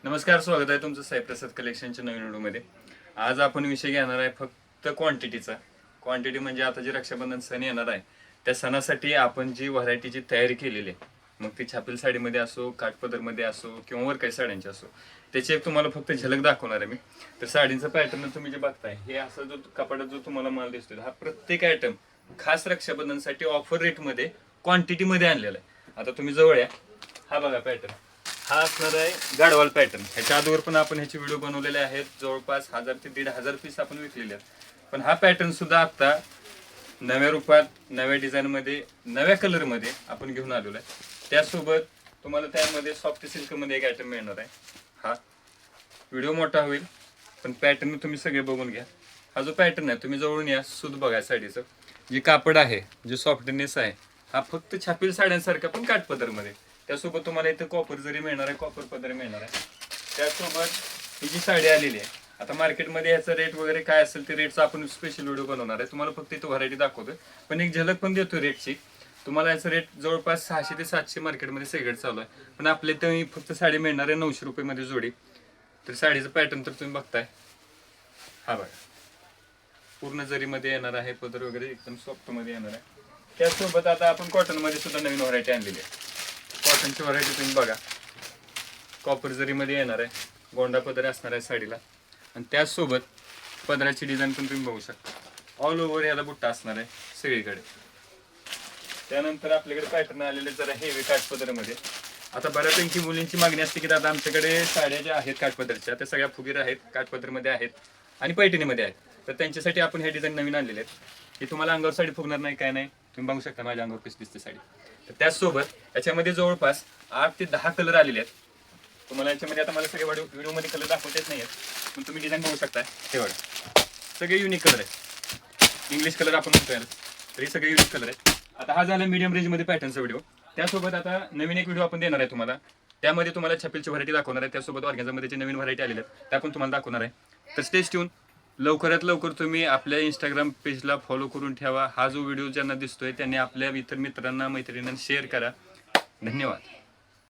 नमस्कार, स्वागत आहे तुमचं साई प्रसाद कलेक्शनच्या नवीन व्हिडिओमध्ये. आज आपण विषय घेणार आहे फक्त क्वांटिटीचा. क्वांटिटी म्हणजे आता जे रक्षाबंधन सण येणार आहे त्या सणासाठी आपण जी व्हरायटीची तयारी केलेली आहे, मग ती छापील साडीमध्ये असो, काठपदरमध्ये असो किंवा वर काही साड्यांची असो, त्याची एक तुम्हाला फक्त झलक दाखवणार आहे मी. तर साडीचं पॅटर्न तुम्ही जे बघताय हे असा जो कपाटात जो तुम्हाला माल दिसतोय हा प्रत्येक आयटम खास रक्षाबंधनसाठी ऑफर रेटमध्ये क्वांटिटीमध्ये आणलेला आहे. आता तुम्ही जवळ या, हा बघा पॅटर्न. हा असणार आहे गाडवाल पॅटर्न. ह्याच्या अगोदर पण आपण ह्याचे व्हिडिओ बनवलेले आहेत. जवळपास 1000 ते 1500 पीस आपण विकलेले आहेत. पण हा पॅटर्न सुद्धा आता नव्या रूपात, नव्या डिझाईनमध्ये, नव्या कलरमध्ये आपण घेऊन आलेलो आहे. त्यासोबत तुम्हाला त्यामध्ये सॉफ्ट सिल्कमध्ये एक आयटम मिळणार आहे. हा व्हिडिओ मोठा होईल पण पॅटर्न तुम्ही सगळे बघून घ्या. हा जो पॅटर्न आहे तुम्ही जवळून या, सूत बघा साडीचं जे कापड आहे, जे सॉफ्टनेस आहे, हा फक्त छापील साड्यांसारखा पण काठपदरमध्ये. त्यासोबत तुम्हाला इथं कॉपर जरी मिळणार आहे, कॉपर पदर मिळणार आहे. त्यासोबत ही जी साडी आलेली आहे, आता मार्केटमध्ये याचा रेट वगैरे काय असेल ते रेटचा आपण स्पेशल व्हिडिओ बनवणार आहे. तुम्हाला फक्त इथं व्हरायटी दाखवतोय पण एक झलक पण देतो रेटची. तुम्हाला याचा रेट जवळपास 600 ते 700 मार्केटमध्ये सगळं चालू आहे, पण आपल्या इथं फक्त साडी मिळणार आहे 900 रुपये जोडी. तर साडीचं पॅटर्न तर तुम्ही बघताय, हा बघा पूर्ण जरीमध्ये येणार आहे, पदर वगैरे एकदम सॉफ्टमध्ये येणार आहे. त्यासोबत आता आपण कॉटनमध्ये सुद्धा नवीन व्हरायटी आणलेली आहे. कॉटनची व्हरायटी तुम्ही बघा, कॉपर जरीमध्ये येणार आहे, गोंडा पदर असणार आहे साडीला. आणि त्याचसोबत पदराची डिझाईन पण तुम्ही बघू शकता. ऑल ओव्हर याला बुट्टा असणार आहे सगळीकडे. त्यानंतर आपल्याकडे पॅटर्न आलेले जरा हेवी काठपदरमध्ये. आता बऱ्यापैकी मुलींची मागणी असते की दादा आमच्याकडे साड्या ज्या आहेत काठपदरच्या त्या सगळ्या फुगीर आहेत, काठपदरमध्ये आहेत आणि पैठणीमध्ये आहेत. तर त्यांच्यासाठी आपण हे डिझाईन नवीन आणलेले आहेत. ही तुम्हाला अंगावर साडी फुगणार नाही, काय नाही. तुम्ही बघू शकता माझ्या अंगावर कशी दिसते साडी. तर त्याचसोबत याच्यामध्ये जवळपास 8 ते 10 कलर आलेले आहेत. तुम्हाला याच्यामध्ये आता मला सगळे व्हिडिओमध्ये कलर दाखवतेच नाही आहेत, पण तुम्ही डिझाईन बघू शकता. हे बघा सगळे युनिक कलर आहेत. इंग्लिश कलर आपण म्हणतोय तरी सगळे युनिक कलर आहेत. आता हा झाला मीडियम रेंजमध्ये पॅटर्नचा व्हिडिओ. त्यासोबत आता नवीन एक व्हिडिओ आपण देणार आहे तुम्हाला. त्यामध्ये तुम्हाला छपीलची व्हरायटी दाखवणार आहे. त्यासोबत ऑर्गॅन्झामध्ये जे नवीन व्हरायटी आलेल्या आहेत त्या पण तुम्हाला दाखवणार आहे. तर स्टे ट्यून. लवकरात लवकर तुम्ही आपल्या इंस्टाग्राम पेजला फॉलो करून ठेवा. हा जो व्हिडिओ ज्यांना दिसतोय त्यांनी आपल्या इतर मित्रांना, मैत्रिणींना शेअर करा. धन्यवाद.